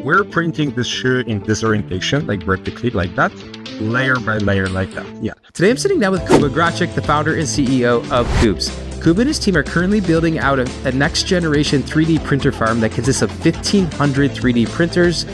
we're printing this shoe in this orientation, like vertically, like that, layer by layer, like that. Yeah. Today I'm sitting down with Kuba Graczyk, the founder and CEO of Koobz. Kuba and his team are currently building out a next generation 3D printer farm that consists of 1,500 3D printers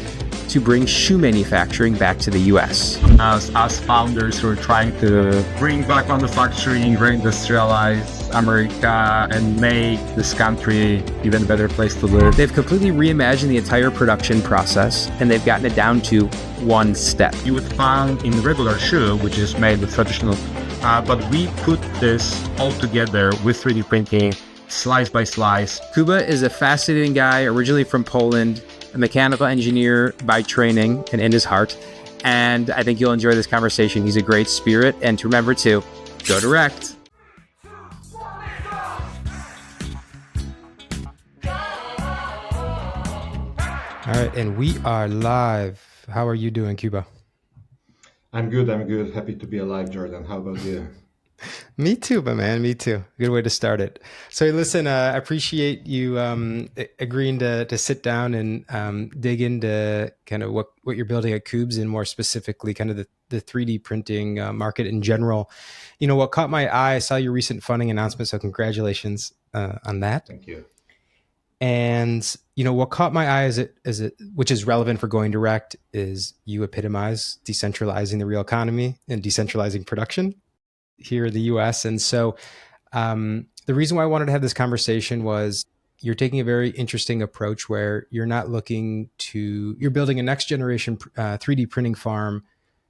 to bring shoe manufacturing back to the US. As founders who are trying to bring back manufacturing, re-industrialize America, and make this country even a better place to live. They've completely reimagined the entire production process, and they've gotten it down to one step. You would find in regular shoe, which is made with traditional, but we put this all together with 3D printing, slice by slice. Kuba is a fascinating guy, originally from Poland, a mechanical engineer by training and in his heart. And I think you'll enjoy this conversation. He's a great spirit. And to remember to go direct. All right, and we are live. How are you doing, Kuba? I'm good. Happy to be alive, Jordan. How about you? Me too, my man. Me too. Good way to start it. So listen, I appreciate you agreeing to sit down and dig into kind of what you're building at Koobz, and more specifically kind of the 3D printing market in general. You know, what caught my eye, I saw your recent funding announcement, so congratulations on that. Thank you. And you know, what caught my eye which is relevant for going direct, is you epitomize decentralizing the real economy and decentralizing production here in the US. And so the reason why I wanted to have this conversation was you're taking a very interesting approach where you're building a next generation 3D printing farm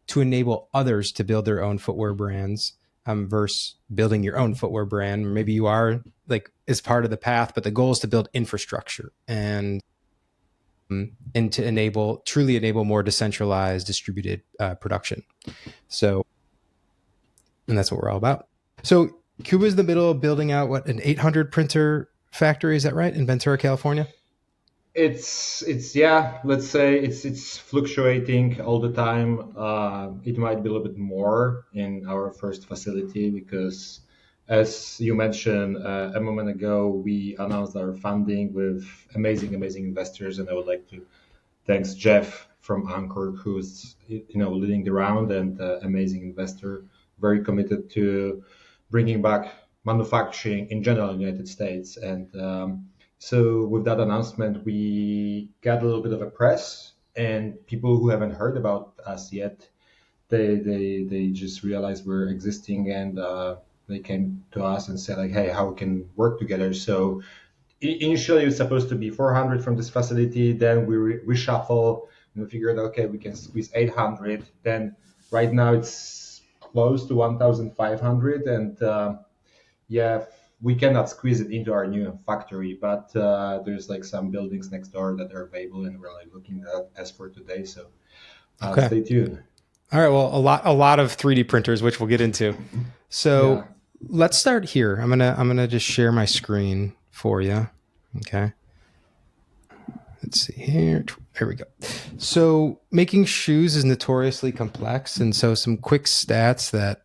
to enable others to build their own footwear brands versus building your own footwear brand. Maybe you are as part of the path, but the goal is to build infrastructure and to truly enable more decentralized distributed production. And that's what we're all about. So Kuba is in the middle of building out an 800 printer factory. Is that right? In Ventura, California? It's let's say it's fluctuating all the time. It might be a little bit more in our first facility because, as you mentioned a moment ago, we announced our funding with amazing investors, and I would like to thank Jeff from Anchor, who's leading the round, and amazing investor, very committed to bringing back manufacturing in general in the United States. And so with that announcement, we got a little bit of a press, and people who haven't heard about us yet, they just realized we're existing, and they came to us and said, like, hey, how we can work together. So initially it was supposed to be 400 from this facility. Then we reshuffle and we figured, okay, we can squeeze 800. Then right now it's close to 1,500, and we cannot squeeze it into our new factory, but there's some buildings next door that are available, and we're looking at as for today. So okay. Stay tuned. All right. Well, a lot of 3D printers, which we'll get into. So let's start here. I'm gonna just share my screen for you. Okay. Let's see here. There we go. So making shoes is notoriously complex. And so some quick stats that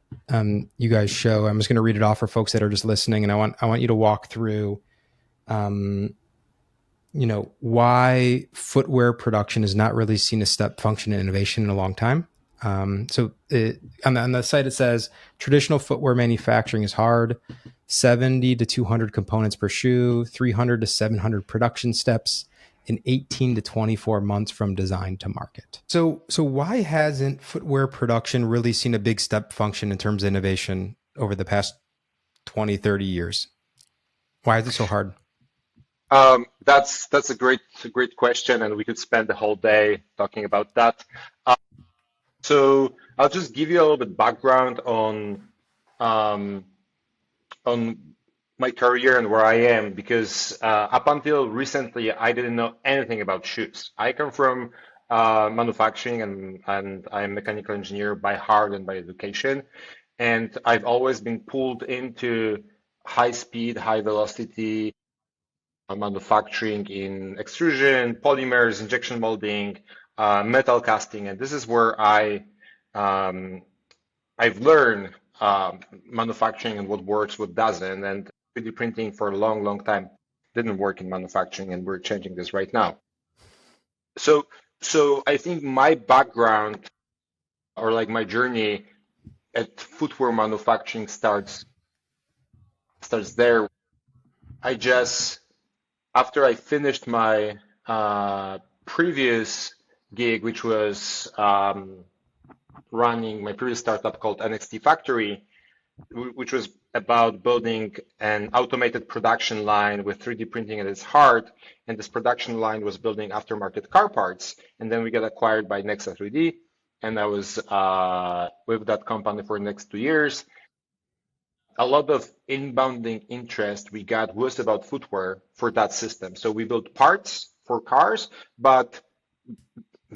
you guys show, I'm just going to read it off for folks that are just listening. And I want you to walk through, why footwear production has not really seen a step function in innovation in a long time. On the site, it says traditional footwear manufacturing is hard, 70 to 200 components per shoe, 300 to 700 production steps, in 18 to 24 months from design to market. So why hasn't footwear production really seen a big step function in terms of innovation over the past 20, 30 years? Why is it so hard? That's a great question, and we could spend the whole day talking about that. So I'll just give you a little bit background on my career and where I am, because up until recently, I didn't know anything about shoes. I come from manufacturing, and I'm a mechanical engineer by heart and by education. And I've always been pulled into high speed, high velocity manufacturing in extrusion, polymers, injection molding, metal casting. And this is where I've learned manufacturing and what works, what doesn't. And 3D printing for a long time didn't work in manufacturing, and we're changing this right now. So So I think my background or like my journey at footwear manufacturing starts there. I just after I finished my previous gig, which was running my previous startup called NXT Factory, which was about building an automated production line with 3D printing at its heart. And this production line was building aftermarket car parts. And then we got acquired by Nexa 3D. And I was with that company for the next 2 years. A lot of inbounding interest we got was about footwear for that system. So we built parts for cars, but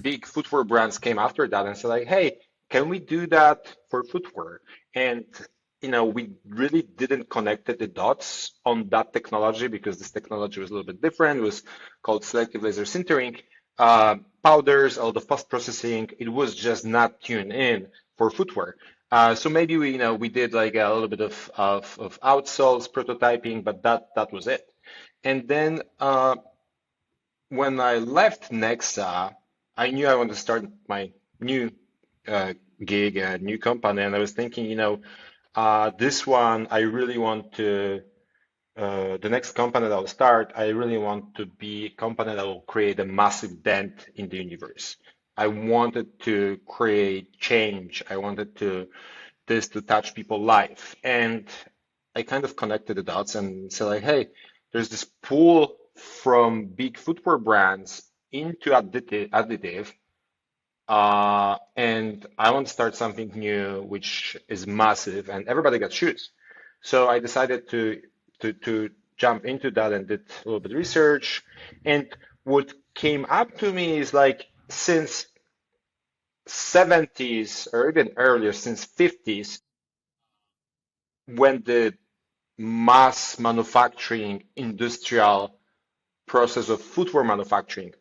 big footwear brands came after that and said like, hey, can we do that for footwear? And we really didn't connect the dots on that technology because this technology was a little bit different. It was called selective laser sintering. Powders, all the post processing, it was just not tuned in for footwear. So maybe we did like a little bit of outsoles prototyping, but that was it. And then when I left Nexa, I knew I wanted to start my new gig, a new company, and I was thinking, this one I really want to. The next company that I'll start, I really want to be a company that will create a massive dent in the universe. I wanted to create change. I wanted this to touch people's life. And I kind of connected the dots and said like, hey, there's this pool from big footwear brands into additive, and I want to start something new, which is massive, and everybody got shoes. So I decided to jump into that and did a little bit of research. And what came up to me is like since 70s or even earlier, since 50s, when the mass manufacturing industrial process of footwear manufacturing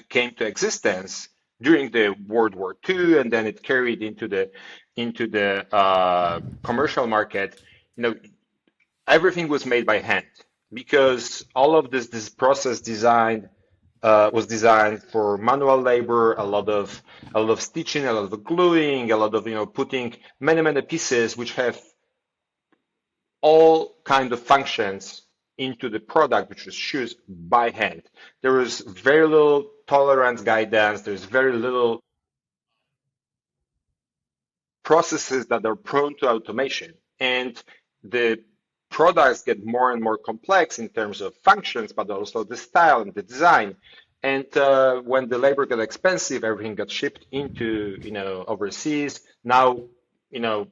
came to existence during the World War II, and then it carried into the commercial market. Everything was made by hand because all of this process design was designed for manual labor, a lot of stitching, a lot of gluing, a lot of putting many pieces which have all kind of functions into the product, which was shoes, by hand. There was very little tolerance guidance. There's very little processes that are prone to automation. And the products get more and more complex in terms of functions, but also the style and the design. And when the labor got expensive, everything got shipped into overseas. Now,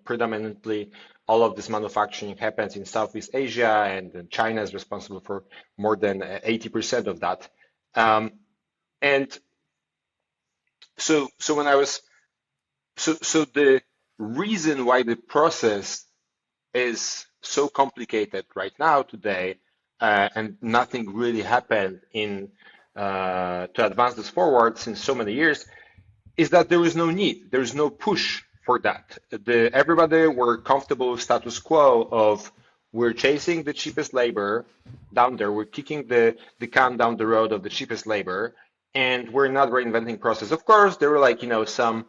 predominantly all of this manufacturing happens in Southeast Asia, and China is responsible for more than 80% of that. And so when I was so the reason why the process is so complicated right now today, and nothing really happened to advance this forward since so many years, is that there is no need, there is no push for that. Everybody were comfortable with status quo of we're chasing the cheapest labor down there, we're kicking the can down the road of the cheapest labor, and we're not reinventing process. Of course, there were like some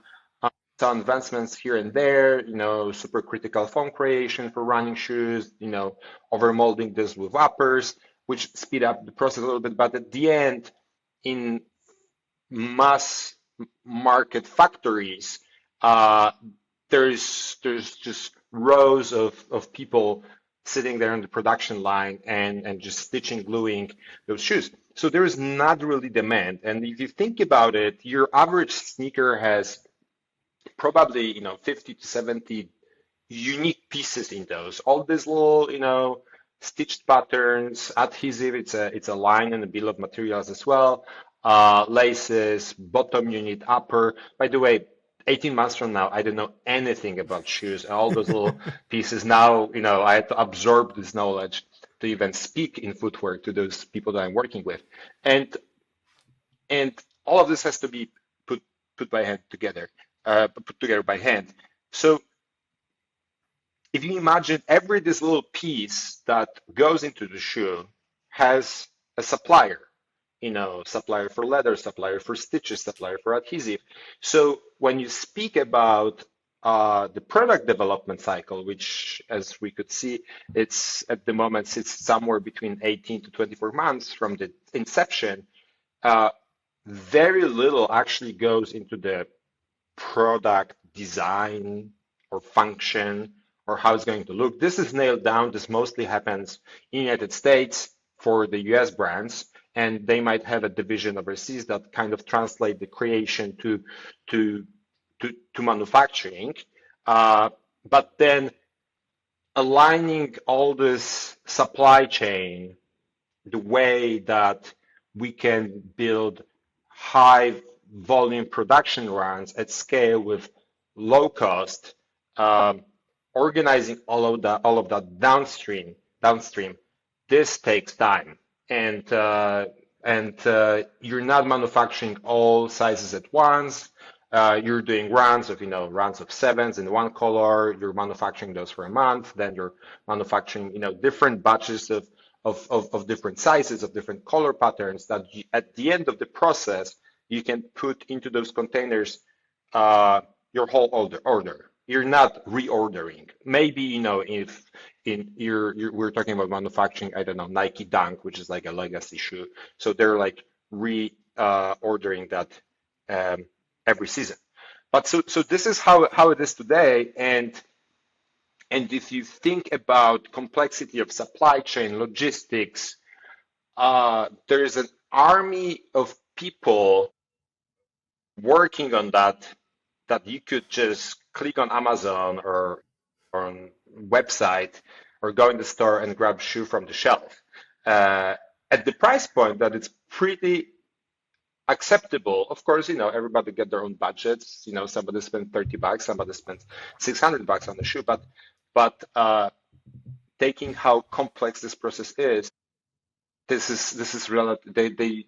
advancements here and there, supercritical foam creation for running shoes, overmolding this with uppers, which speed up the process a little bit. But at the end, in mass market factories, there's just rows of people sitting there on the production line and just stitching, gluing those shoes. So there is not really demand. And if you think about it, your average sneaker has probably 50 to 70 unique pieces in those. All these little stitched patterns, adhesive. It's a line and a bill of materials as well. Laces, bottom unit, upper. By the way, 18 months from now, I don't know anything about shoes. All those little pieces. Now, I had to absorb this knowledge to even speak in footwear to those people that I'm working with, and all of this has to be put by hand together. Put together by hand. So if you imagine every this little piece that goes into the shoe has a supplier. supplier for leather, supplier for stitches, supplier for adhesive. So when you speak about the product development cycle, which, as we could see, it's at the moment sits somewhere between 18 to 24 months from the inception. Very little actually goes into the product design or function or how it's going to look. This is nailed down. This mostly happens in the United States for the US brands, and they might have a division overseas that kind of translate the creation to manufacturing. But then aligning all this supply chain, the way that we can build high volume production runs at scale with low cost, organizing all of that downstream. This takes time, and you're not manufacturing all sizes at once. You're doing runs of sevens in one color. You're manufacturing those for a month. Then you're manufacturing, different batches of different sizes, of different color patterns that at the end of the process, you can put into those containers your whole order. You're not reordering. Maybe, if we're talking about manufacturing, I don't know, Nike Dunk, which is like a legacy shoe. So they're like reordering that every season. But so this is how it is today. And if you think about complexity of supply chain logistics, there is an army of people working on that you could just click on Amazon or on website or go in the store and grab shoe from the shelf at the price point that it's pretty acceptable. Of course, everybody get their own budgets. Somebody spends $30, somebody spends $600 on the shoe, but taking how complex this process is, this is relative. They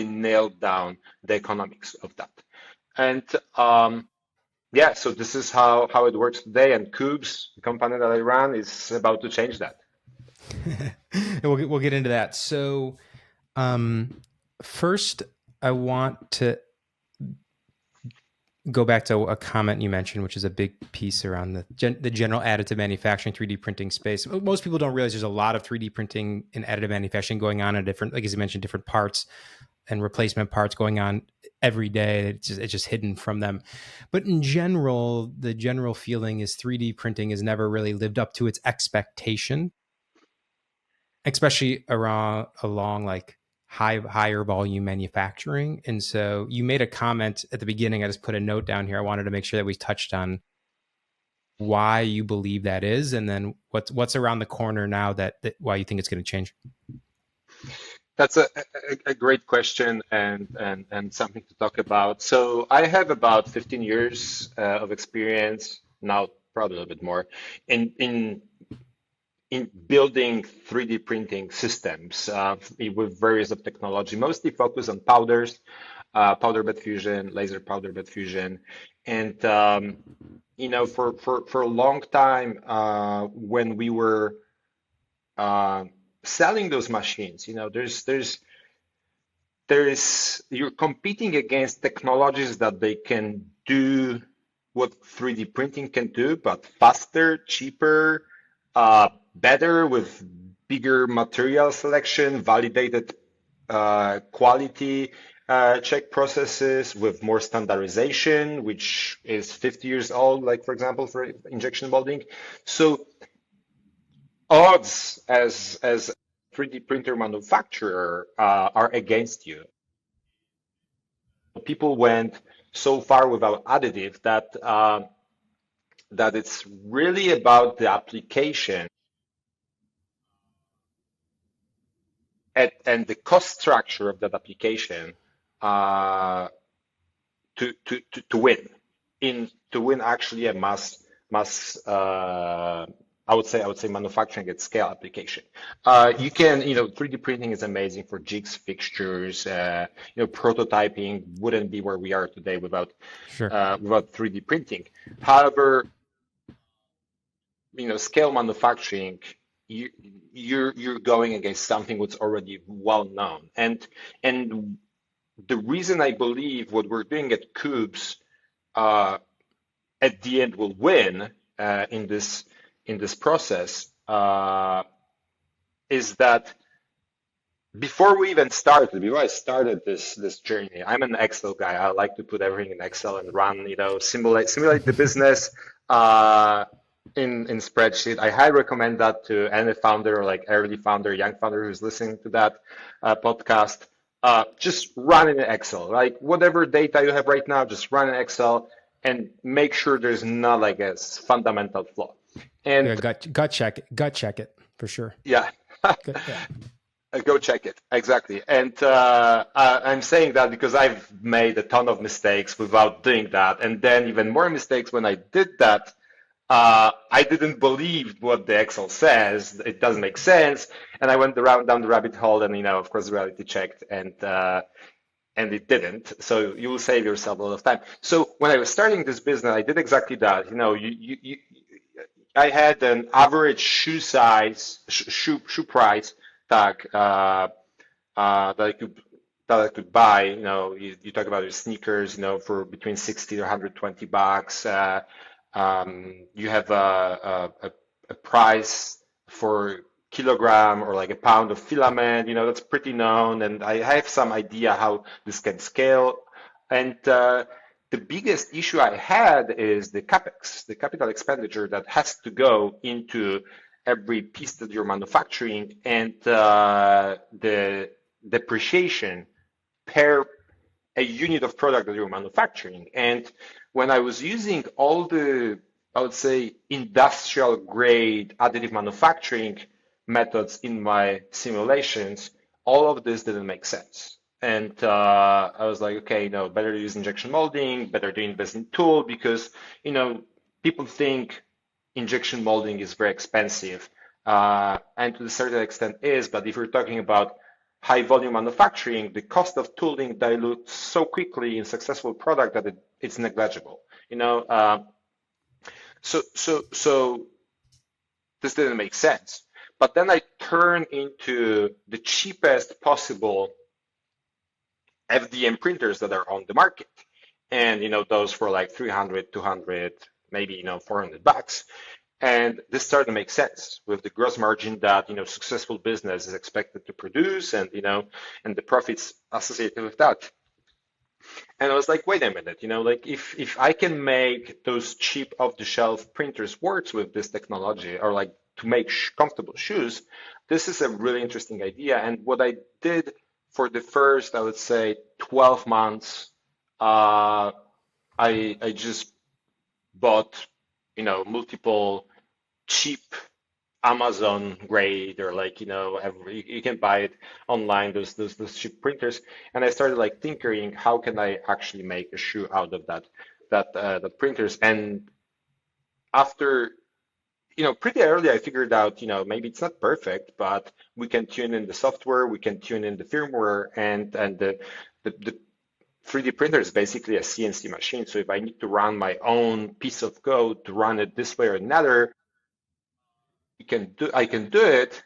nailed down the economics of that, and so this is how it works today. And Koobz, the company that I run, is about to change that. And we'll get into that. So first, I want to go back to a comment you mentioned, which is a big piece around the general additive manufacturing, 3D printing space. Most people don't realize there's a lot of 3D printing and additive manufacturing going on in different, like as you mentioned, different parts and replacement parts going on every day. It's just hidden from them. But in general, the general feeling is 3D printing has never really lived up to its expectation, especially along like higher volume manufacturing. And so you made a comment at the beginning. I just put a note down here. I wanted to make sure that we touched on why you believe that is, and then what's around the corner now that why you think it's going to change. That's a great question and something to talk about. So I have about 15 years of experience now, probably a little bit more, in building 3D printing systems with various of technology, mostly focused on powders, powder bed fusion, laser powder bed fusion. And, for a long time, when we were selling those machines, you're competing against technologies that they can do what 3D printing can do, but faster, cheaper, better, with bigger material selection, validated quality check processes, with more standardization, which is 50 years old, like for example, for injection molding. So odds as 3D printer manufacturer are against you. People went so far without additive that it's really about the application and the cost structure of that application to win actually a mass I would say manufacturing at scale application. You can 3D printing is amazing for jigs, fixtures. Prototyping wouldn't be where we are today without 3D printing. However, scale manufacturing, you're going against something that's already well known. And the reason I believe what we're doing at Koobz at the end will win in this process is that before I started this journey, I'm an Excel guy. I like to put everything in Excel and run, simulate the business in spreadsheet. I highly recommend that to any founder or like early founder, young founder who's listening to that podcast. Just run in Excel, like whatever data you have right now, just run in Excel and make sure there's not like a fundamental flaw. And Yeah, gut check it for sure. yeah. Yeah. Go check it. Exactly. And I'm saying that because I've made a ton of mistakes without doing that. And then even more mistakes when I did that. I didn't believe what the Excel says. It doesn't make sense. And I went down the rabbit hole and, of course, reality checked and it didn't. So you will save yourself a lot of time. So when I was starting this business, I did exactly that. I had an average shoe price tag that I could buy. You talk about your sneakers, for between 60 to 120 bucks. You have a price for kilogram or like a pound of filament. That's pretty known, and I have some idea how this can scale. And the biggest issue I had is the capex, the capital expenditure that has to go into every piece that you're manufacturing, and the depreciation per a unit of product that you're manufacturing. And when I was using all the, I would say, industrial grade additive manufacturing methods in my simulations, all of this didn't make sense. And I was like, okay, better to use injection molding, better to invest in tool, because, people think injection molding is very expensive, and to a certain extent is, but if you're talking about high volume manufacturing, the cost of tooling dilutes so quickly in successful product that it's negligible. So this didn't make sense. But then I turned into the cheapest possible FDM printers that are on the market, and those for like 300, 200, maybe 400 bucks. And this started to make sense with the gross margin that successful business is expected to produce, and and the profits associated with that. And I was like, wait a minute, like if I can make those cheap off-the-shelf printers work with this technology, or like to make comfortable shoes, this is a really interesting idea. And what I did for the first, I would say, 12 months, I just bought multiple cheap Amazon grade, or like you can buy it online, those cheap printers. And I started like tinkering, how can I actually make a shoe out of that printers. And after pretty early, I figured out maybe it's not perfect, but we can tune in the software, we can tune in the firmware, and the 3D printer is basically a CNC machine. So if I need to run my own piece of code to run it this way or another, I can do it.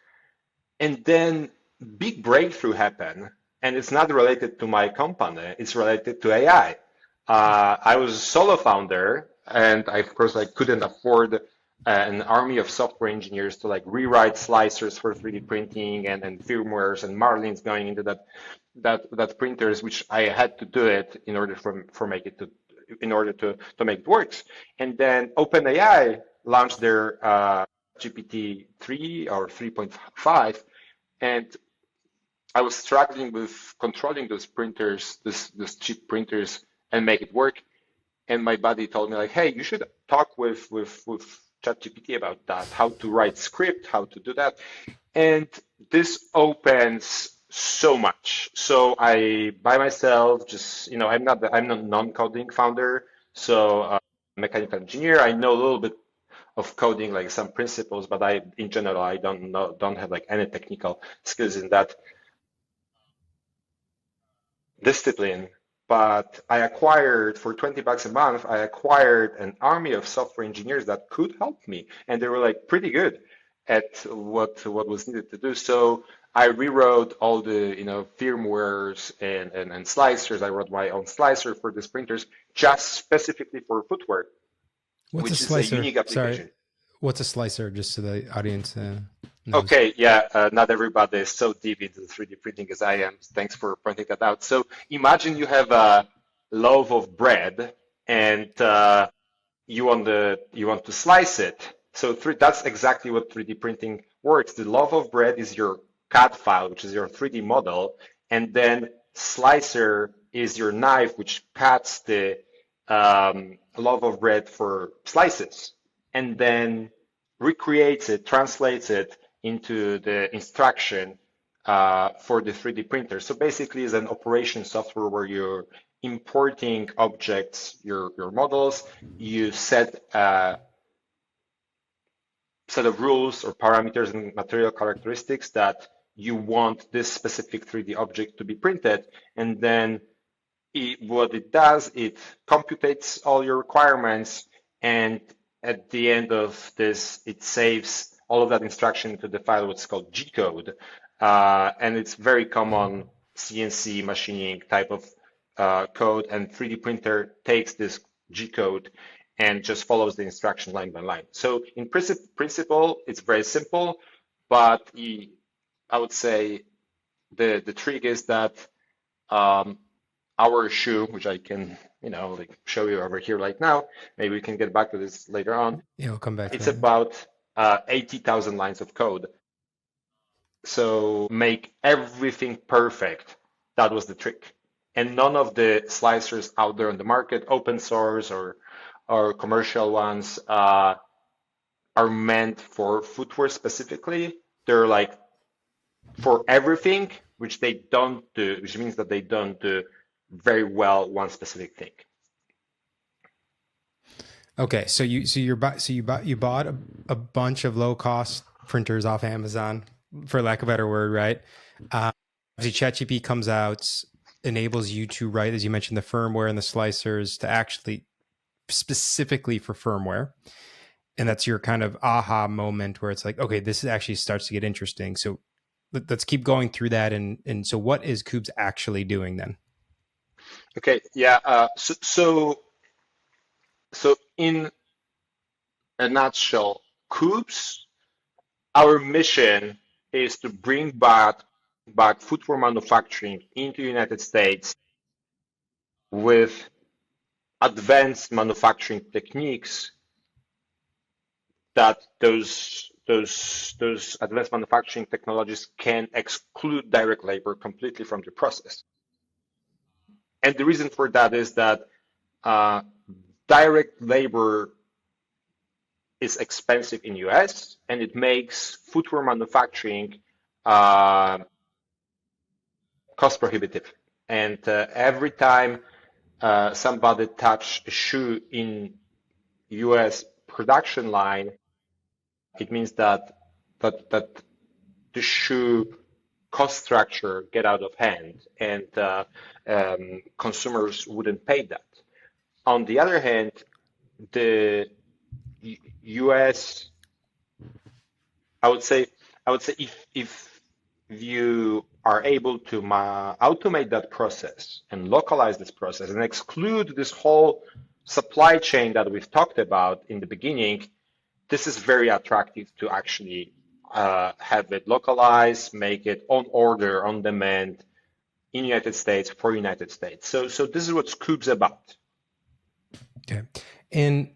And then big breakthrough happened, and it's not related to my company, it's related to AI. I was a solo founder, and of course I couldn't afford an army of software engineers to like rewrite slicers for 3D printing and firmwares and marlins going into that printers, which I had to do it in order to make it work. And then OpenAI launched their GPT 3 or 3.5, and I was struggling with controlling those printers, those cheap printers, and make it work. And my buddy told me like, hey, you should talk with Chat-GPT about that, how to write script, how to do that. And this opens so much. So I, by myself, just, I'm not a non-coding founder. So mechanical engineer, I know a little bit of coding, like some principles, but in general, I don't have like any technical skills in that discipline. But I acquired, for 20 bucks a month, I acquired an army of software engineers that could help me, and they were like pretty good. at what was needed to do. So I rewrote all the firmwares and slicers. I wrote my own slicer for these printers just specifically for footwear, What's a which is a slicer? unique Sorry. application. What's a slicer, just so the audience knows? Okay, yeah, not everybody is so deep into 3D printing as I am. Thanks for pointing that out. So imagine you have a loaf of bread and you want to slice it. So that's exactly what 3D printing works. The loaf of bread is your CAD file, which is your 3D model, and then slicer is your knife, which cuts the loaf of bread for slices, and then recreates it, translates it into the instruction for the 3D printer. So basically, it's an operation software where you're importing objects, your models. You set a set of rules or parameters and material characteristics that you want this specific 3D object to be printed, and then what it does, it computates all your requirements, and at the end of this, it saves all of that instruction into the file, what's called G code. And it's very common CNC machining type of code, and 3D printer takes this G code and just follows the instruction line by line. So in principle, it's very simple, but I would say the trick is that our shoe, which I can, show you over here right now. Maybe we can get back to this later on. Yeah, we'll come back. It's about 80,000 lines of code. So make everything perfect. That was the trick. And none of the slicers out there on the market, open source or commercial ones, are meant for footwear specifically. They're like for everything, which they don't do, which means that they don't do very well one specific thing. Okay, so you bought a bunch of low cost printers off Amazon, for lack of a better word, right? Obviously, Chat-GPT comes out, enables you to write, as you mentioned, the firmware and the slicers to actually specifically for firmware, and that's your kind of aha moment where it's like, okay, this actually starts to get interesting. So let's keep going through that. And so, what is Koobz actually doing then? Okay, yeah. So in a nutshell, Koobz, our mission is to bring back footwear manufacturing into the United States with advanced manufacturing techniques that those advanced manufacturing technologies can exclude direct labor completely from the process. And the reason for that is that direct labor is expensive in US, and it makes footwear manufacturing cost prohibitive. And every time somebody touch a shoe in US production line, it means that the shoe cost structure get out of hand, and consumers wouldn't pay that. On the other hand, the US, I would say if you are able to automate that process and localize this process and exclude this whole supply chain that we've talked about in the beginning, this is very attractive to actually have it localized, make it on order, on demand in United States for United States. So this is what Koobz about. Okay. And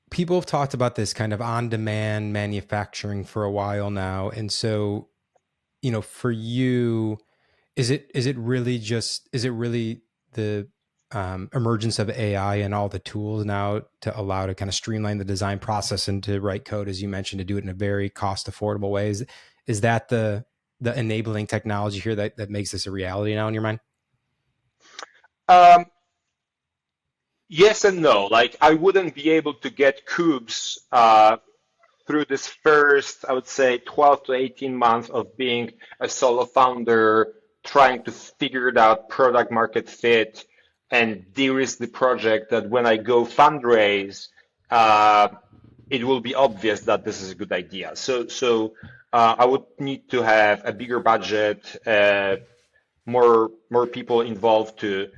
people have talked about this kind of on-demand manufacturing for a while now. And so, for you, is it really the emergence of AI and all the tools now to allow to kind of streamline the design process and to write code, as you mentioned, to do it in a very cost affordable way? Is that the enabling technology here that makes this a reality now in your mind? Yes and no. Like, I wouldn't be able to get Koobz through this first, I would say, 12 to 18 months of being a solo founder, trying to figure it out, product market fit, and de-risk the project, that when I go fundraise, it will be obvious that this is a good idea. So I would need to have a bigger budget, more people involved to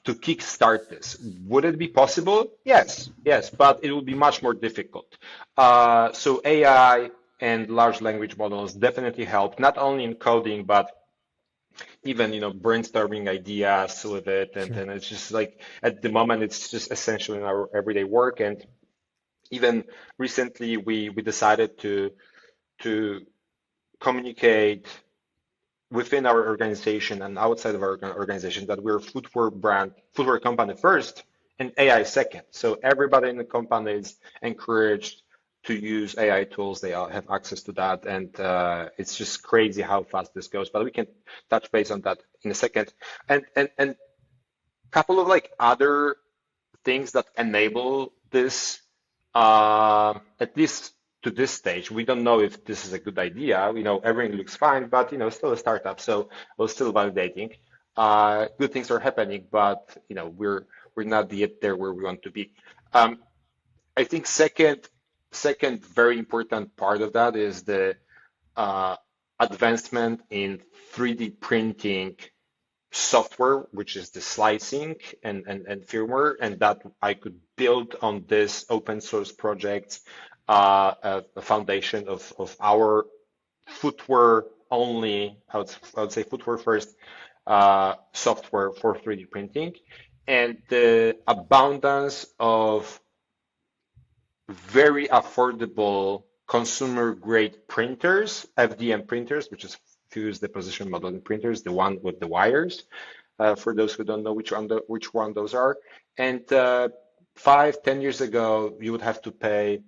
kickstart this. Would it be possible? Yes, but it will be much more difficult. So AI and large language models definitely help, not only in coding, but even brainstorming ideas with it. And Sure. then it's just like at the moment, it's just essential in our everyday work. And even recently, we decided to communicate within our organization and outside of our organization that we're a footwear company first, and AI second. So everybody in the company is encouraged to use AI tools. They all have access to that, and it's just crazy how fast this goes. But we can touch base on that in a second. And couple of like other things that enable this, at least to this stage. We don't know if this is a good idea. Everything looks fine, but still a startup, so we're still validating. Good things are happening, but we're not yet there where we want to be. I think second very important part of that is the advancement in 3D printing software, which is the slicing and firmware, and that I could build on this open source project, a foundation of our footwear only, I would say footwear first, software for 3D printing, and the abundance of very affordable consumer grade printers, FDM printers, which is fused deposition modeling printers, the one with the wires, for those who don't know which one those are. And 5, 10 years ago, you would have to pay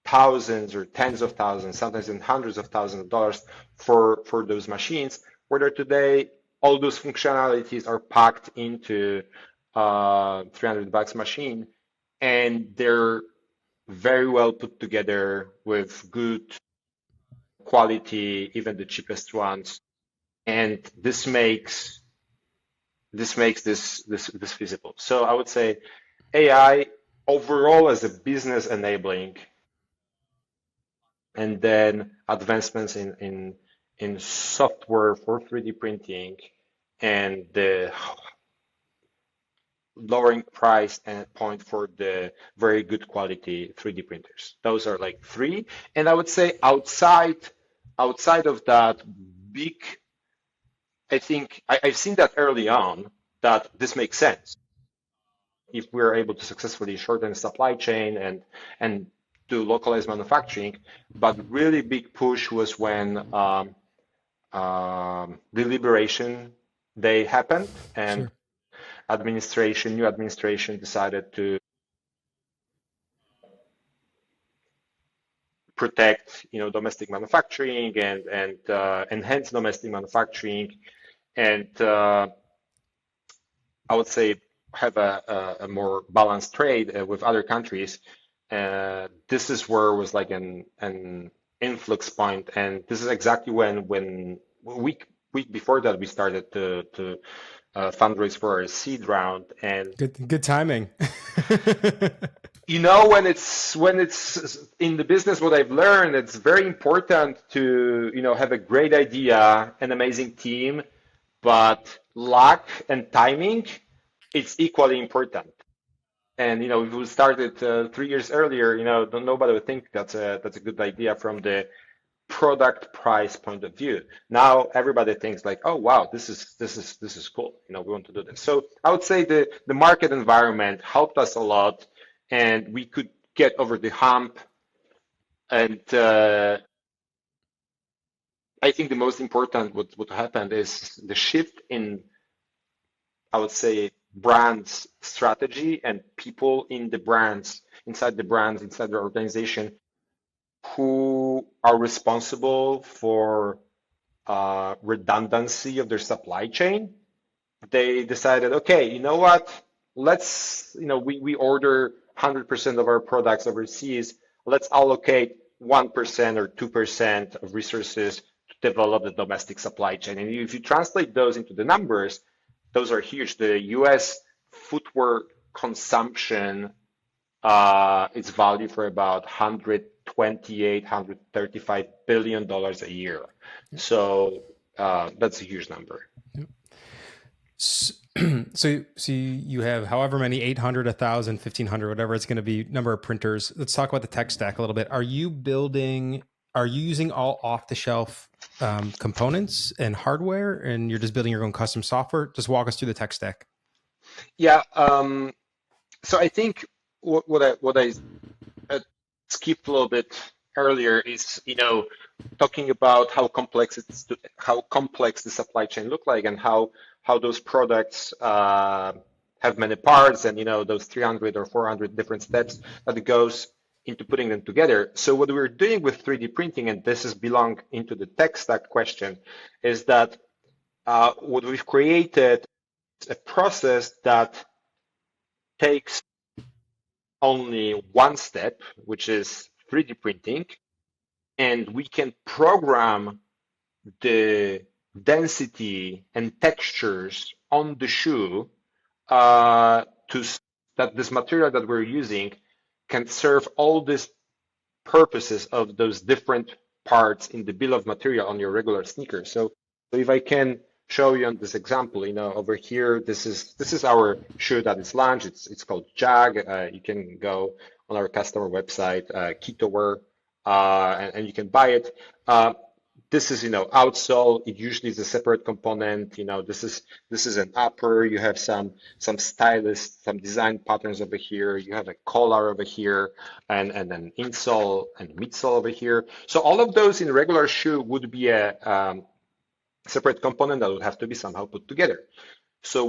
thousands or tens of thousands, sometimes in hundreds of thousands of dollars for those machines, where today all those functionalities are packed into $300 machine, and they're very well put together with good quality, even the cheapest ones. And this makes this feasible. So I would say AI overall as a business enabling, and then advancements in software for 3D printing, and the lowering price and point for the very good quality 3D printers. Those are like three. And I would say outside of that big, I think I've seen that early on that this makes sense. If we're able to successfully shorten supply chain and do localized manufacturing, but really big push was when the Liberation Day happened, and Sure. new administration decided to protect, domestic manufacturing and enhance domestic manufacturing, and I would say have a more balanced trade with other countries. This is where was like an influx point, and this is exactly when week before that we started to fundraise for our seed round. And Good timing. when it's in the business, what I've learned, it's very important to have a great idea, an amazing team, but luck and timing, it's equally important. And if we started 3 years earlier, nobody would think that's a good idea from the product price point of view. Now everybody thinks like, oh wow, this is cool. We want to do this. So I would say the market environment helped us a lot, and we could get over the hump. And I think the most important what happened is the shift in, I would say, brands strategy and people in the brands, inside the organization, who are responsible for redundancy of their supply chain. They decided, okay, you know what? We order 100% of our products overseas. Let's allocate 1% or 2% of resources to develop the domestic supply chain. And if you translate those into the numbers, those are huge. The US footwear consumption its value for about 128, $135 billion a year. So that's a huge number. So you have however many 800, 1,000, 1,500, whatever it's going to be, number of printers. Let's talk about the tech stack a little bit. Are you using all off-the-shelf components and hardware, and you're just building your own custom software? Just walk us through the tech stack. Yeah. So I think what I skipped a little bit earlier is, talking about how complex the supply chain look like, and how those products have many parts, and those 300 or 400 different steps that it goes into putting them together. So what we're doing with 3D printing, and this is belong into the tech stack question, is that what we've created is a process that takes only one step, which is 3D printing, and we can program the density and textures on the shoe that this material that we're using can serve all these purposes of those different parts in the bill of material on your regular sneaker. So if I can show you on this example, over here, this is our shoe that is launched. It's called Jag. You can go on our customer website, Footwear, and you can buy it. This is, outsole. It usually is a separate component. This is an upper. You have some stylist, some design patterns over here. You have a collar over here, and then insole and midsole over here. So all of those in regular shoe would be a separate component that would have to be somehow put together. So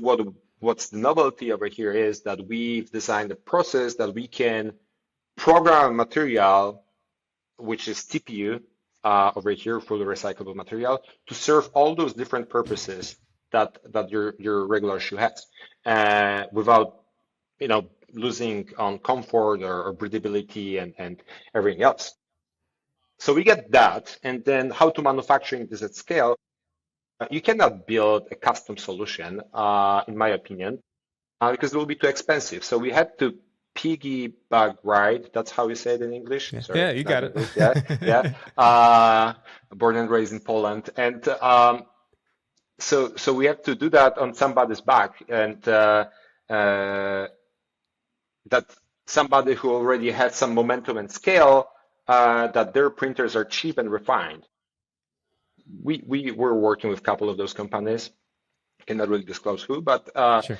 what's the novelty over here is that we've designed a process that we can program material, which is TPU, over here, fully recyclable material, to serve all those different purposes that your regular shoe has, without losing on comfort or breathability and everything else. So we get that, and then how to manufacturing this at scale. You cannot build a custom solution, in my opinion, because it will be too expensive. So we had to piggyback, right? That's how you say it in English. Yeah, Sorry, yeah, you got English. it. Yeah. Born and raised in Poland, and so we have to do that on somebody's back, and that somebody who already had some momentum and scale, that their printers are cheap and refined. We were working with a couple of those companies. Cannot really disclose who, but Sure.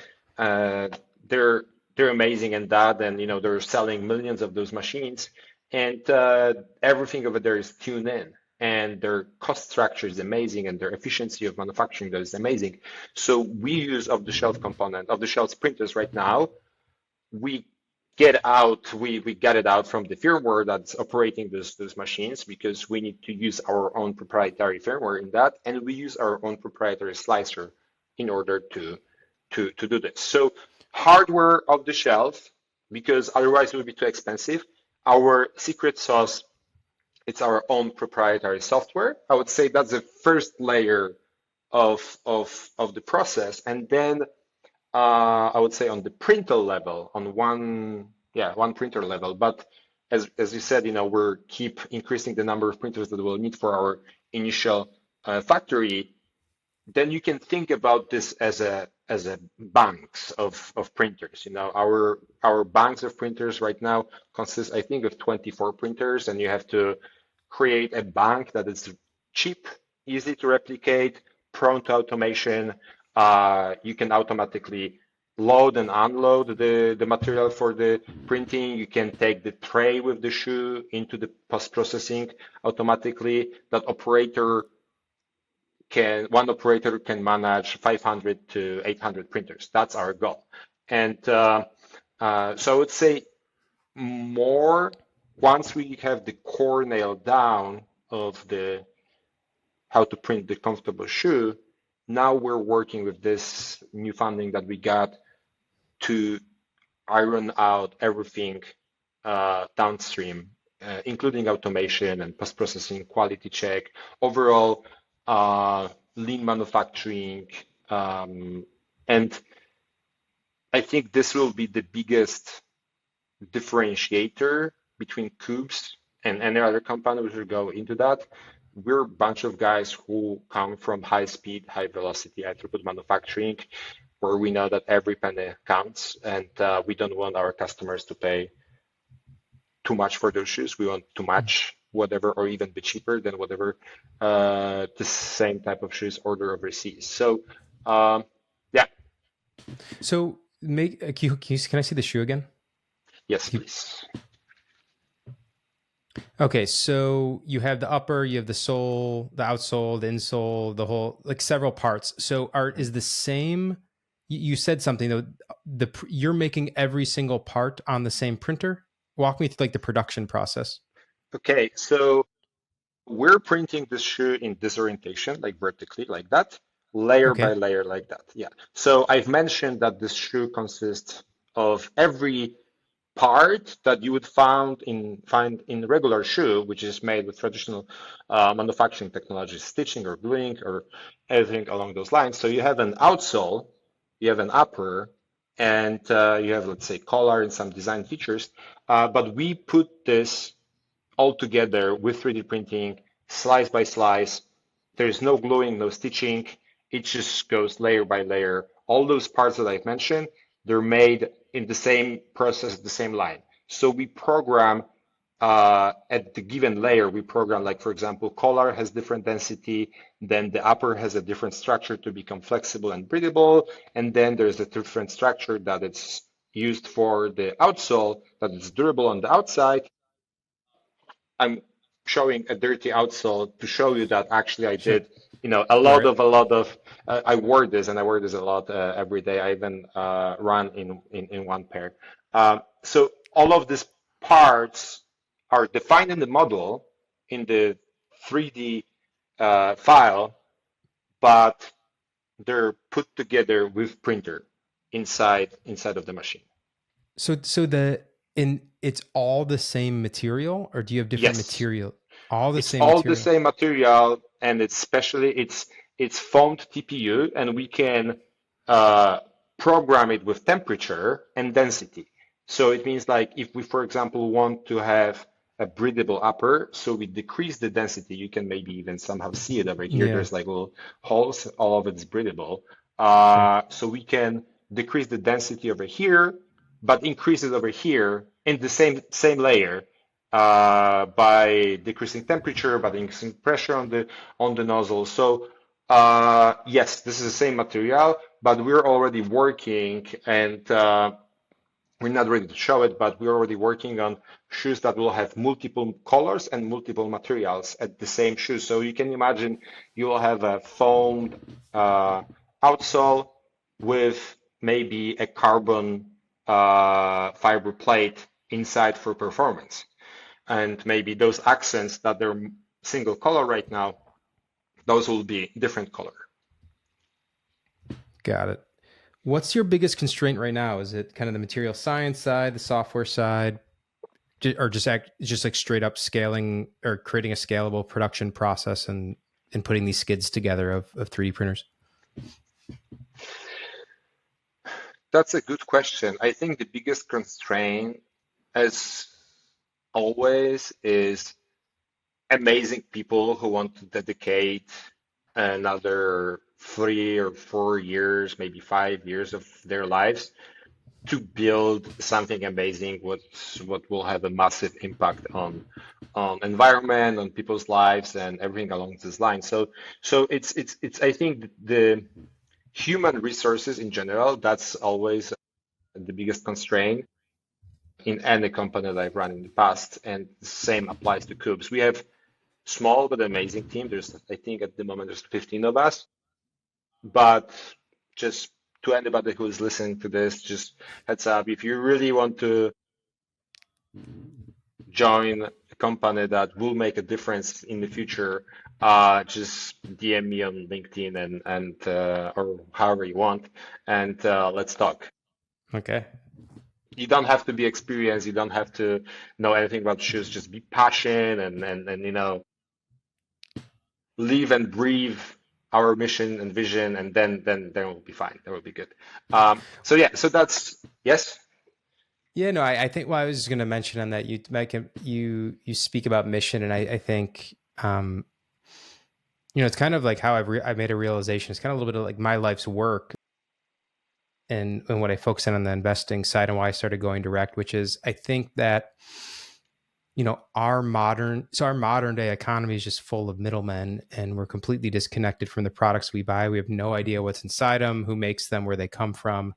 They're amazing in that, and they're selling millions of those machines, and everything over there is tuned in, and their cost structure is amazing, and their efficiency of manufacturing that is amazing. So we use off-the-shelf printers right now. We got it out from the firmware that's operating those machines, because we need to use our own proprietary firmware in that, and we use our own proprietary slicer in order to do this. So hardware off the shelf, because otherwise it would be too expensive. Our secret sauce, it's our own proprietary software. I would say that's the first layer of the process, and then I would say on the printer level, on one printer level. But as you said, we're keep increasing the number of printers that we'll need for our initial factory. Then you can think about this as a banks of printers. Our banks of printers right now consist, I think, of 24 printers, and you have to create a bank that is cheap, easy to replicate, prone to automation. You can automatically load and unload the material for the printing. You can take the tray with the shoe into the post-processing automatically. One operator can manage 500 to 800 printers. That's our goal. And so I would say once we have the core nailed down of how to print the comfortable shoe, now we're working with this new funding that we got to iron out everything downstream, including automation and post-processing, quality check, overall lean manufacturing, and I think this will be the biggest differentiator between Koobz and any other company which will go into that. We're a bunch of guys who come from high speed, high velocity, high throughput manufacturing, where we know that every penny counts, and we don't want our customers to pay too much for those shoes. We want to match whatever, or even be cheaper than whatever the same type of shoes order overseas. So, yeah. So can I see the shoe again? Yes, please. Okay, so you have the upper, you have the sole, the outsole, the insole, the whole, like several parts. So is the same? You said something though. You're making every single part on the same printer. Walk me through like the production process. Okay, so we're printing this shoe in this orientation, like vertically, like that, layer by Okay. layer, like that. Yeah. So I've mentioned that this shoe consists of every part that you would find in regular shoe, which is made with traditional manufacturing technology, stitching or gluing or anything along those lines. So you have an outsole, you have an upper, and you have, let's say, collar and some design features. But we put this all together with 3D printing, slice by slice. There's no gluing, no stitching. It just goes layer by layer. All those parts that I've mentioned, they're made in the same process, the same line. So we program at the given layer, we program, like, for example, collar has different density, then the upper has a different structure to become flexible and breathable, and then there's a different structure that it's used for the outsole, that is durable on the outside. I'm showing a dirty outsole to show you that actually I Sure. did, a Right. lot of, I wore this and I wear this a lot every day. I even run in one pair. So all of these parts are defined in the model in the 3D file, but they're put together with printer inside of the machine. So it's all the same material, or do you have different Yes. material? All the It's same all the material. same material, and it's foamed TPU, and we can uh, program it with temperature and density. So it means, like, if we, for example, want to have a breathable upper, so we decrease the density. You can maybe even somehow see it over here. Yeah. There's like little holes. All of it's breathable. Sure. So we can decrease the density over here, but increase it over here in the same layer by decreasing temperature, by increasing pressure on the nozzle. So yes, this is the same material, but we're already working, and we're not ready to show it, but we're already working on shoes that will have multiple colors and multiple materials at the same shoe. So you can imagine you will have a foamed outsole with maybe a carbon fiber plate inside for performance. And maybe those accents that they're single color right now, those will be different color. Got it. What's your biggest constraint right now? Is it kind of the material science side, the software side, or just like straight up scaling or creating a scalable production process and putting these skids together of 3D printers? That's a good question. I think the biggest constraint, as always, is amazing people who want to dedicate another 3 or 4 years, maybe 5 years of their lives to build something amazing, what will have a massive impact on environment, on people's lives, and everything along this line. So it's I think the human resources in general, that's always the biggest constraint in any company that I've run in the past, and the same applies to Koobz. We have small but amazing team. I think at the moment there's 15 of us, but just to anybody who is listening to this, just heads up, if you really want to join a company that will make a difference in the future, just DM me on LinkedIn and or however you want, and let's talk. Okay. You don't have to be experienced. You don't have to know anything about shoes. Just be passionate and live and breathe our mission and vision, and then we'll be fine. That will be good. So yeah. So that's yes. Yeah, no, I think I was going to mention on that you speak about mission, and I think it's kind of like how I made a realization. It's kind of a little bit of like my life's work, and what I focus on the investing side, and why I started going direct, which is I think that our modern day economy is just full of middlemen, and we're completely disconnected from the products we buy. We have no idea what's inside them, who makes them, where they come from.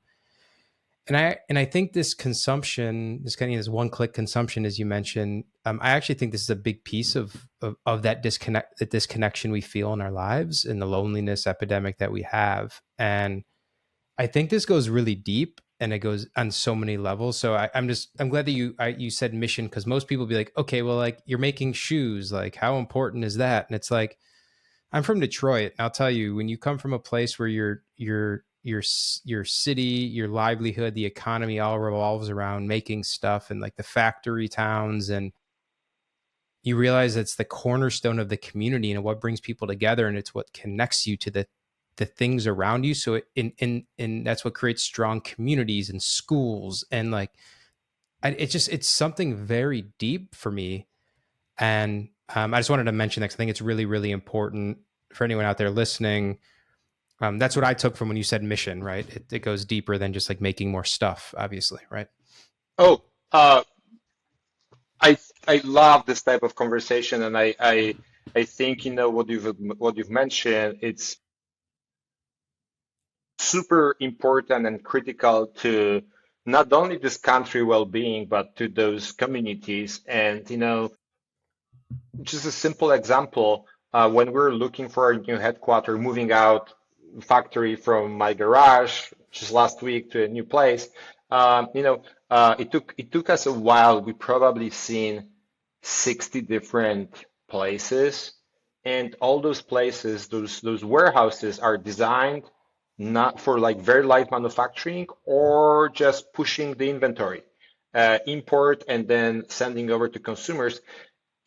And I think this consumption, this one-click consumption, as you mentioned, I actually think this is a big piece of that disconnection we feel in our lives, and the loneliness epidemic that we have. And I think this goes really deep, and it goes on so many levels. So I'm glad that you said mission, because most people be like, okay, well, like, you're making shoes, like, how important is that? And it's like, I'm from Detroit. And I'll tell you, when you come from a place where your city, your livelihood, the economy all revolves around making stuff, and like the factory towns, and you realize it's the cornerstone of the community and what brings people together, and it's what connects you to the things around you. So in that's what creates strong communities and schools, and like it's something very deep for me. And I just wanted to mention that, 'cause I think it's really, really important for anyone out there listening. That's what I took from when you said mission, right? It goes deeper than just like making more stuff, obviously, right? Oh, I love this type of conversation, and I think what you've mentioned. It's super important and critical to not only this country well-being, but to those communities. And just a simple example, when we're looking for a new headquarter, moving out factory from my garage just last week to a new place, it took us a while. We probably seen 60 different places, and all those places, those warehouses are designed not for like very light manufacturing or just pushing the inventory, import and then sending over to consumers.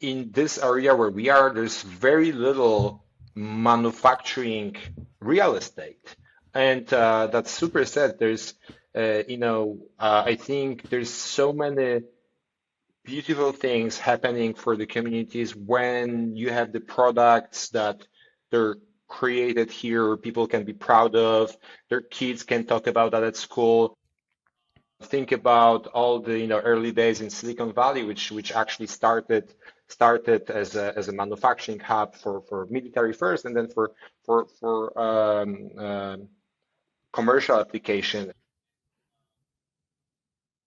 In this area where we are, there's very little manufacturing real estate, and that's super sad. There's, I think there's so many beautiful things happening for the communities when you have the products that they're created here, people can be proud of, their kids can talk about that at school. Think about all the early days in Silicon Valley, which actually started as a manufacturing hub for military first, and then for commercial application.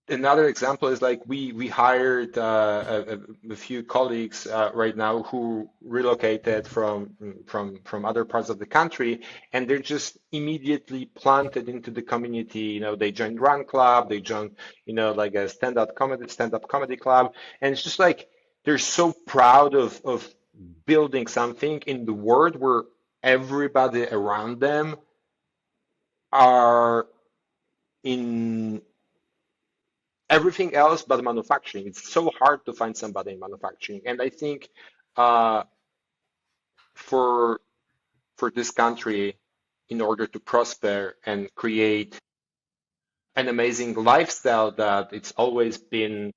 Another example is like we hired a few colleagues right now who relocated from other parts of the country, and they're just immediately planted into the community. They joined Run Club, they joined like a stand-up comedy club, and it's just like they're so proud of building something in the world where everybody around them are in everything else but manufacturing. It's so hard to find somebody in manufacturing, and I think for this country, in order to prosper and create an amazing lifestyle that it's always been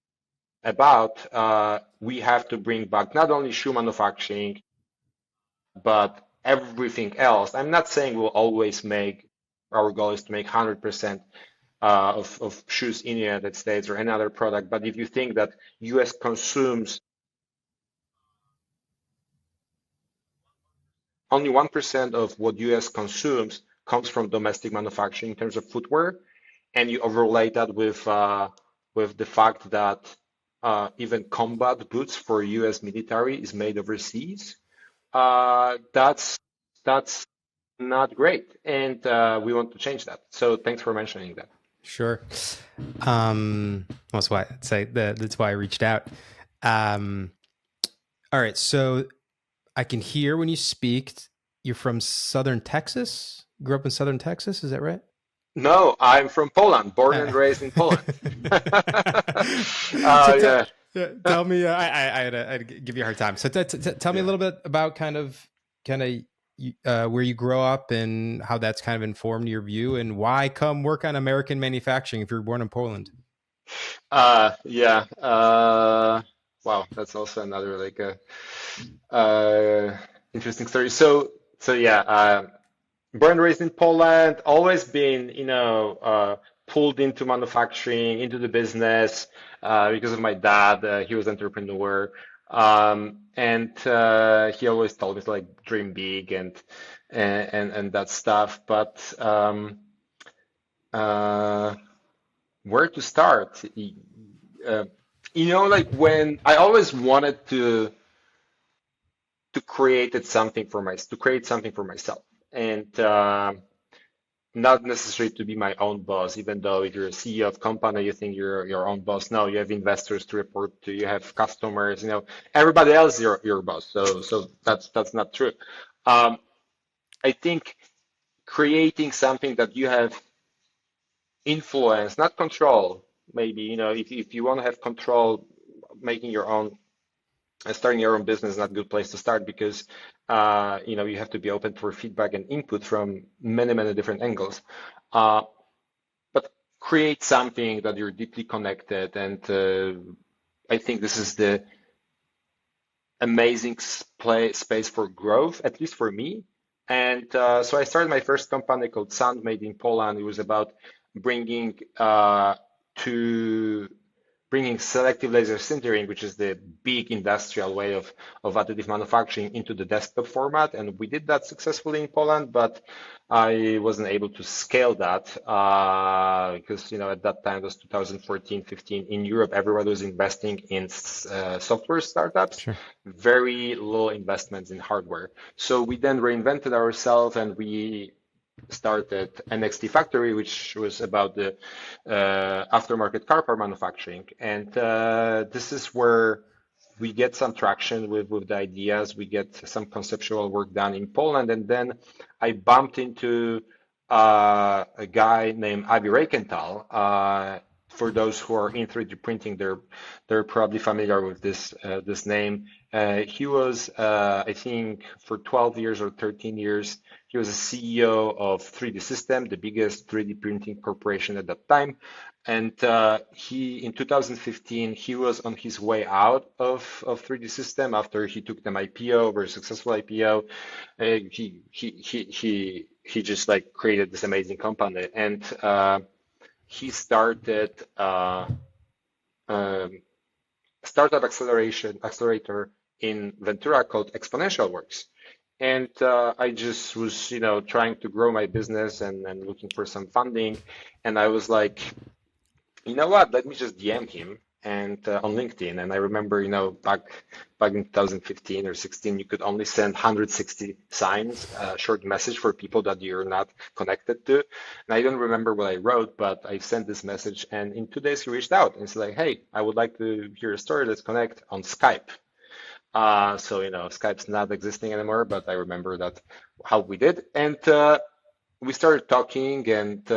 about, we have to bring back not only shoe manufacturing but everything else. I'm not saying we'll always make, our goal is to make 100% of shoes in the United States or any other product. But if you think that US consumes only 1% of what US consumes comes from domestic manufacturing in terms of footwear, and you overlay that with the fact that even combat boots for US military is made overseas, that's not great, and we want to change that. So thanks for mentioning that. Sure. That's why I reached out. All right. So I can hear when you speak, you're from Southern Texas. Grew up in Southern Texas. Is that right? No, I'm from Poland, born and raised in Poland. So tell me, I had to give you a hard time. So tell me a little bit about kind of where you grow up and how that's kind of informed your view, and why come work on American manufacturing if you're born in Poland. Yeah. Wow, that's also another like a interesting story. So yeah, born and raised in Poland, always been, pulled into manufacturing, into the business, because of my dad. He was entrepreneur, and he always told me to like dream big and that stuff. But uh, where to start? Uh, like when I always wanted to create something for myself, and not necessarily to be my own boss. Even though if you're a CEO of company, you think you're your own boss. No, you have investors to report to, you have customers. Everybody else is your boss. So that's not true. Um, I think creating something that you have influence, not control. Maybe, if you want to have control, making your own starting your own business is not a good place to start, because you have to be open for feedback and input from many different angles. Uh, but create something that you're deeply connected, and I think this is the amazing space for growth, at least for me. And so I started my first company called Sound, made in Poland. It was about bringing to bringing selective laser sintering, which is the big industrial way of additive manufacturing, into the desktop format. And we did that successfully in Poland, but I wasn't able to scale that because, at that time, it was 2014, 15. In Europe, everybody was investing in software startups, Sure. very low investments in hardware. So we then reinvented ourselves, and we started NXT Factory, which was about the aftermarket car part manufacturing. And this is where we get some traction with the ideas. We get some conceptual work done in Poland. And then I bumped into a guy named Avi Reichenthal. For those who are in 3D printing, they're probably familiar with this name. He was, I think, for 12 years or 13 years, he was a CEO of 3D System, the biggest 3D printing corporation at that time. And in 2015, he was on his way out of 3D System after he took them IPO, very successful IPO. He just like created this amazing company, and he started um, startup accelerator in Ventura called Exponential Works. And I just was, trying to grow my business and looking for some funding. And I was like, you know what? Let me just DM him and on LinkedIn. And I remember, back in 2015 or 16, you could only send 160 signs, short message for people that you're not connected to. And I don't remember what I wrote, but I sent this message. And in 2 days, he reached out and it's like, hey, I would like to hear a story. Let's connect on Skype. So, Skype's not existing anymore, but I remember that how we did. And we started talking, and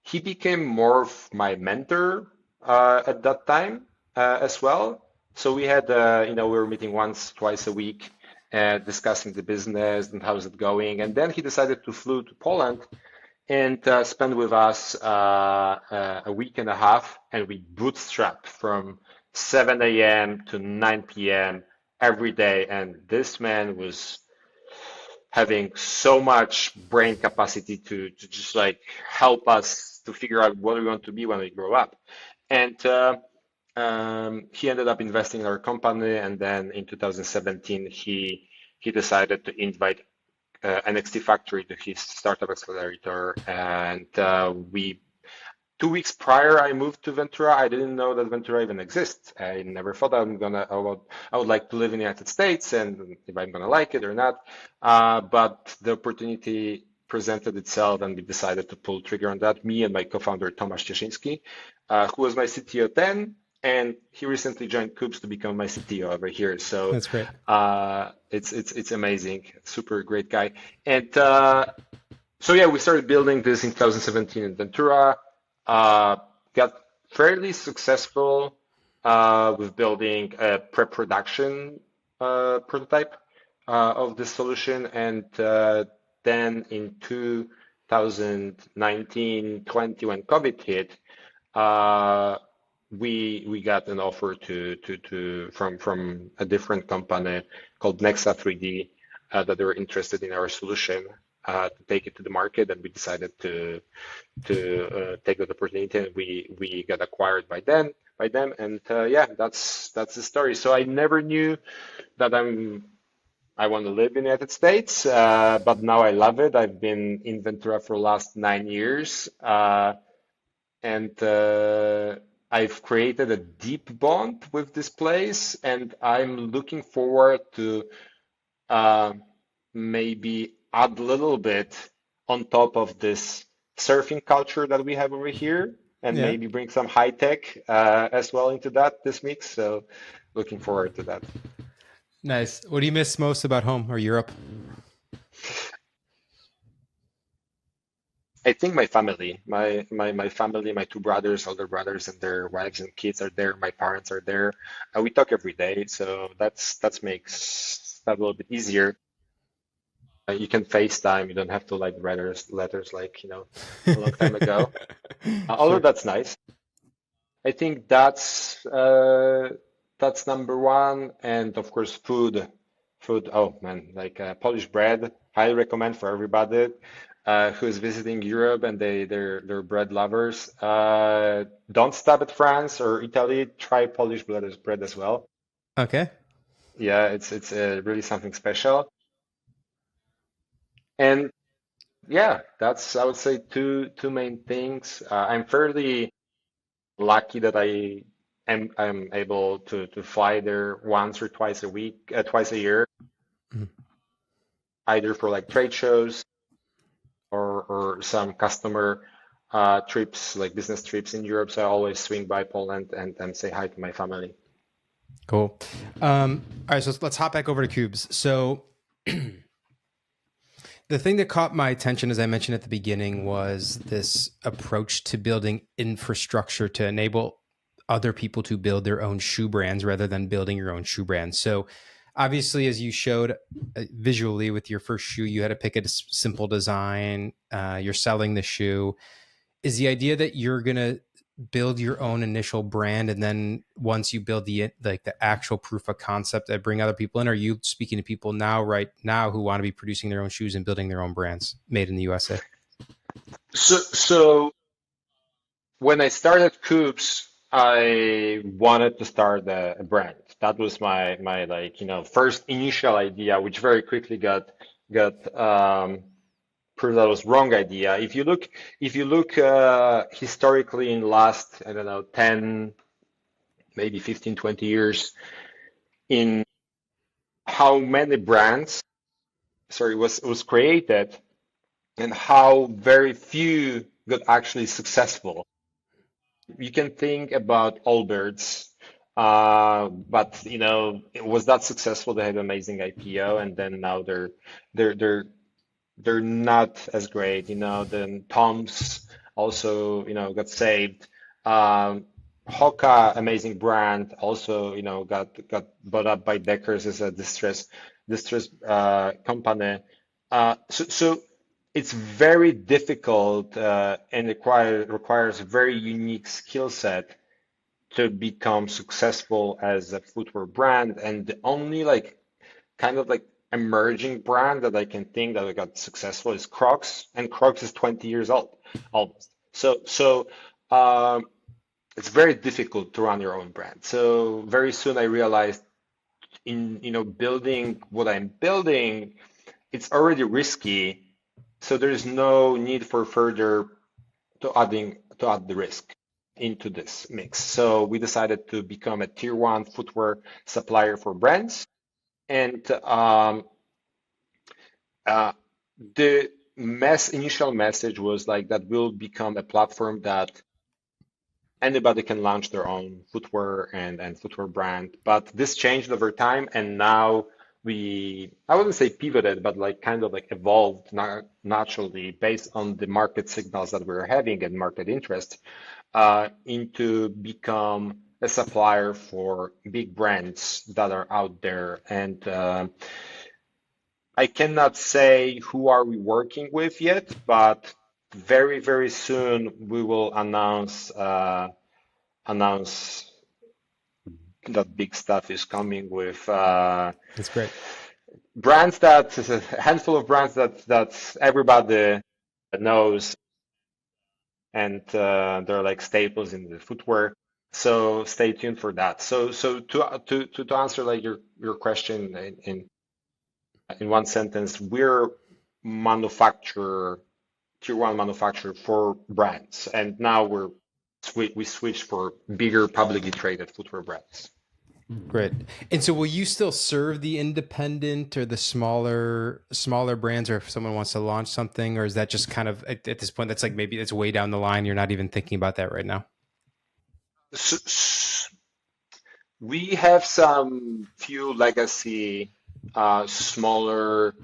he became more of my mentor at that time as well. So we had, we were meeting once, twice a week, discussing the business and how's it going. And then he decided to flew to Poland and spend with us a week and a half, and we bootstrapped from 7 a.m. to 9 p.m. every day. And this man was having so much brain capacity to just like help us to figure out what we want to be when we grow up. And he ended up investing in our company. And then in 2017, he decided to invite NXT Factory to his startup accelerator. And 2 weeks prior, I moved to Ventura. I didn't know that Ventura even exists. I never thought I would like to live in the United States, and if I'm gonna like it or not. But the opportunity presented itself, and we decided to pull trigger on that. Me and my co-founder Tomasz Cieszyński, who was my CTO then, and he recently joined Koobz to become my CTO over here. So That's great. it's amazing, super great guy. And so yeah, we started building this in 2017 in Ventura. Got fairly successful with building a pre-production prototype of this solution, and then in 2019-20, when COVID hit, we got an offer from a different company called Nexa 3D that they were interested in our solution to take it to the market, and we decided to take that opportunity, and we got acquired by them, and yeah, that's the story. So I never knew that I want to live in the United States, but now I love it. I've been in Ventura for the last 9 years, and I've created a deep bond with this place, and I'm looking forward to uh, maybe add a little bit on top of this surfing culture that we have over here, and Yeah. maybe bring some high tech as well into this mix. So looking forward to that. Nice. What do you miss most about home or Europe? I think my family, my family, my two brothers, older brothers, and their wives and kids are there. My parents are there. We talk every day, so that makes that a little bit easier. You can FaceTime. You don't have to like letters like a long time ago. Although Sure. that's nice. I think that's number one, and of course food. Food. Oh man, like Polish bread. Highly recommend for everybody who is visiting Europe and they're bread lovers. Don't stop at France or Italy. Try Polish bread as well. Okay. Yeah, it's really something special. And yeah, that's I would say two main things. I'm fairly lucky that I'm able to fly there once or twice a week, twice a year, Mhm. either for like trade shows or some customer trips, like business trips in Europe. So I always swing by Poland and say hi to my family. Cool. All right, so let's hop back over to Koobz. So the thing that caught my attention, as I mentioned at the beginning, was this approach to building infrastructure to enable other people to build their own shoe brands rather than building your own shoe brand. So obviously, as you showed visually with your first shoe, you had to pick a simple design. You're selling the shoe. Is the idea that you're going to build your own initial brand, and then once you build the actual proof of concept, that bring other people in? Are you speaking to people right now who want to be producing their own shoes and building their own brands made in the USA? So when I started Koobz, I wanted to start a brand. That was my like first initial idea, which very quickly got proved that was wrong idea. If you look historically in last, I don't know, 10, maybe 15, 20 years, in how many brands, sorry, was created and how very few got actually successful. You can think about Allbirds, but it was that successful. They had an amazing IPO, and then now they're they're they're not as great. Then Tom's also got saved. Hoka, amazing brand, also got bought up by Deckers as a distress company. So it's very difficult and requires a very unique skill set to become successful as a footwear brand. And the only like kind of like emerging brand that I can think that got successful is Crocs, and Crocs is 20 years old almost. So it's very difficult to run your own brand. So very soon I realized in building what I'm building, it's already risky. So there's no need for further to add the risk into this mix. So we decided to become a tier one footwear supplier for brands. And uh, the initial message was like that will become a platform that anybody can launch their own footwear and footwear brand. But this changed over time, and now I wouldn't say pivoted, but like kind of like evolved naturally based on the market signals that we're having and market interest into become a supplier for big brands that are out there. And I cannot say who are we working with yet, but very, very soon we will announce announce that big stuff is coming with That's great. brands that a handful of brands that everybody knows, and they're like staples in the footwear. So stay tuned for that. So to answer like your question in one sentence, we're manufacturer tier one manufacturer for brands, and now we switched for bigger publicly traded footwear brands. Great. And so will you still serve the independent or the smaller brands, or if someone wants to launch something, or is that just kind of at this point, that's like maybe it's way down the line, you're not even thinking about that right now? We have some few legacy smaller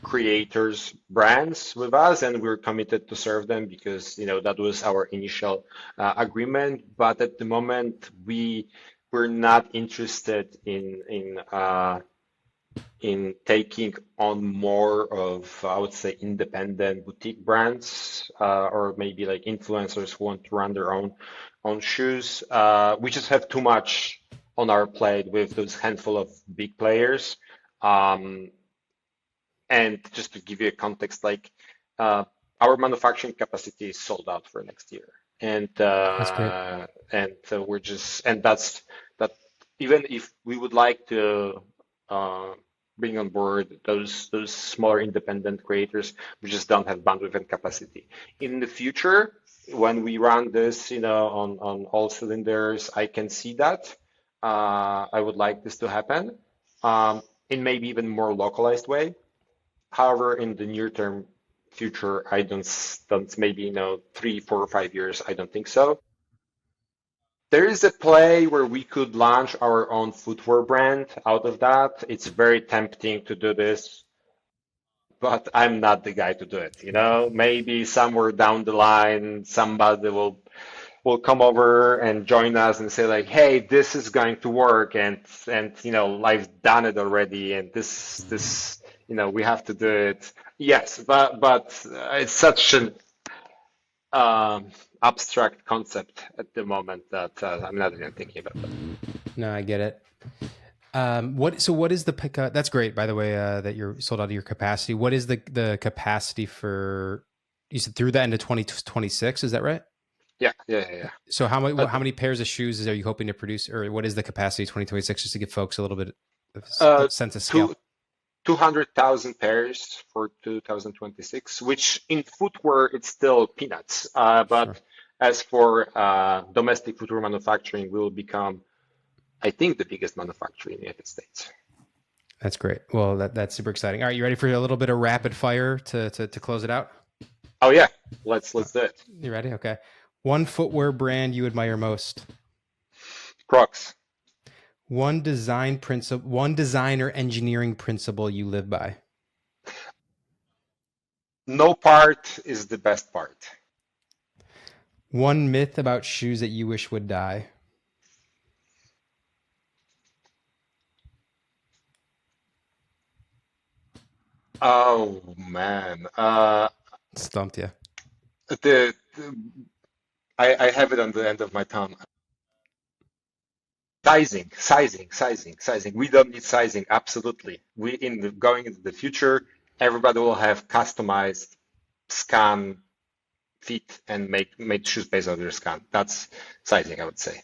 creators brands with us, and we're committed to serve them because that was our initial agreement. But at the moment, we're not interested in taking on more of, I would say, independent boutique brands, or maybe like influencers who want to run their own shoes. We just have too much on our plate with those handful of big players. And just to give you a context, like our manufacturing capacity is sold out for next year, and That's great. so that's that. Even if we would like to bring on board those smaller independent creators, we just don't have bandwidth and capacity. In the future, when we run this, on all cylinders, I can see that. I would like this to happen in maybe even more localized way. However, in the near term future, I don't maybe 3, 4, or 5 years. I don't think so. There is a play where we could launch our own footwear brand out of that. It's very tempting to do this, but I'm not the guy to do it. Maybe somewhere down the line, somebody will come over and join us and say like, hey, this is going to work, and I've done it already, and this we have to do it. Yes, but it's such an abstract concept at the moment that I'm not even thinking about that. No, I get it. What is the pick? That's great, by the way, that you're sold out of your capacity. What is the capacity for, you said through the end of 2026, is that right? Yeah. So how many pairs of shoes are you hoping to produce, or what is the capacity 2026, just to give folks a little bit of sense of scale? 200,000 pairs for 2026, which in footwear it's still peanuts. But Sure. As for domestic footwear manufacturing, we will become, I think, the biggest manufacturer in the United States. That's great. Well, that's super exciting. All right, you ready for a little bit of rapid fire to close it out? Oh yeah, let's do it. You ready? Okay. One footwear brand you admire most. Crocs. One design or engineering principle you live by. No part is the best part. One myth about shoes that you wish would die. Oh man, Stumped you. I have it on the end of my tongue. Sizing. We don't need sizing. Absolutely. Going into the future, everybody will have customized scan, fit, and make shoes based on their scan. That's sizing, I would say.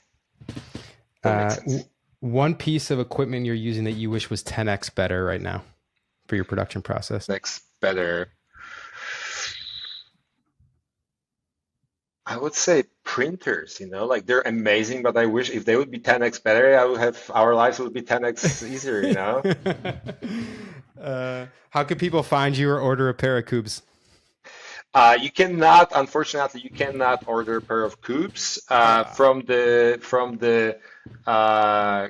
That makes sense. One piece of equipment you're using that you wish was 10x better right now for your production process. 10x better. I would say printers, like they're amazing, but I wish if they would be 10x better, our lives would be 10x easier, How can people find you or order a pair of Koobz? Unfortunately, you cannot order a pair of Koobz from the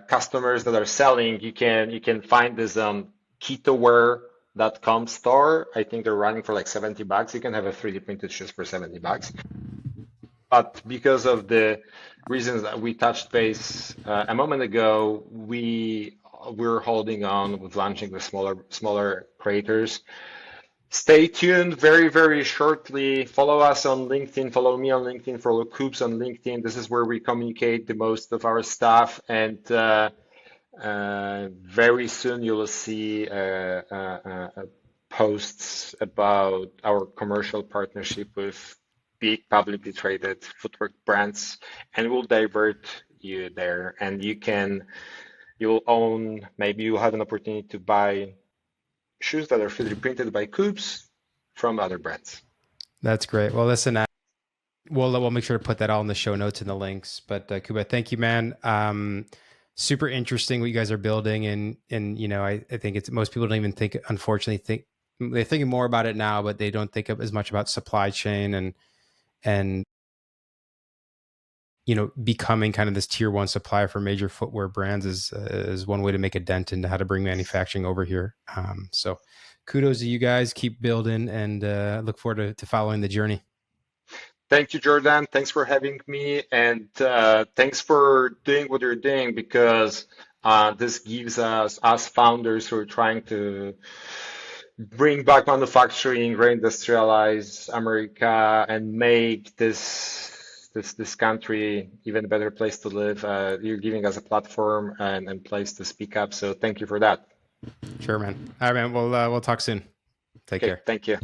customers that are selling. You can find this on ketowear.com store. I think they're running for like $70. You can have a 3D printed shoes for $70. But because of the reasons that we touched base a moment ago, we're holding on with launching the smaller creators. Stay tuned very, very shortly. Follow us on LinkedIn, follow me on LinkedIn, follow Koobz on LinkedIn. This is where we communicate the most of our stuff. And very soon you will see posts about our commercial partnership with big publicly traded footwear brands, and we'll divert you there. And you'll own, maybe you'll have an opportunity to buy shoes that are 3D printed by Koobz from other brands. That's great. Well, listen, we'll make sure to put that all in the show notes and the links. But Kuba, thank you, man. Super interesting what you guys are building, and I think it's most people don't even think. Unfortunately, they're thinking more about it now, but they don't think as much about supply chain and becoming kind of this tier one supplier for major footwear brands is one way to make a dent into how to bring manufacturing over here. So kudos to you guys. Keep building, and look forward to following the journey. Thank you, Jordan. Thanks for having me, and thanks for doing what you're doing, because this gives us founders who are trying to bring back manufacturing, reindustrialize America, and make this country even a better place to live. You're giving us a platform and place to speak up. So thank you for that. Sure, man. All right, man. We'll talk soon. Take care. Thank you.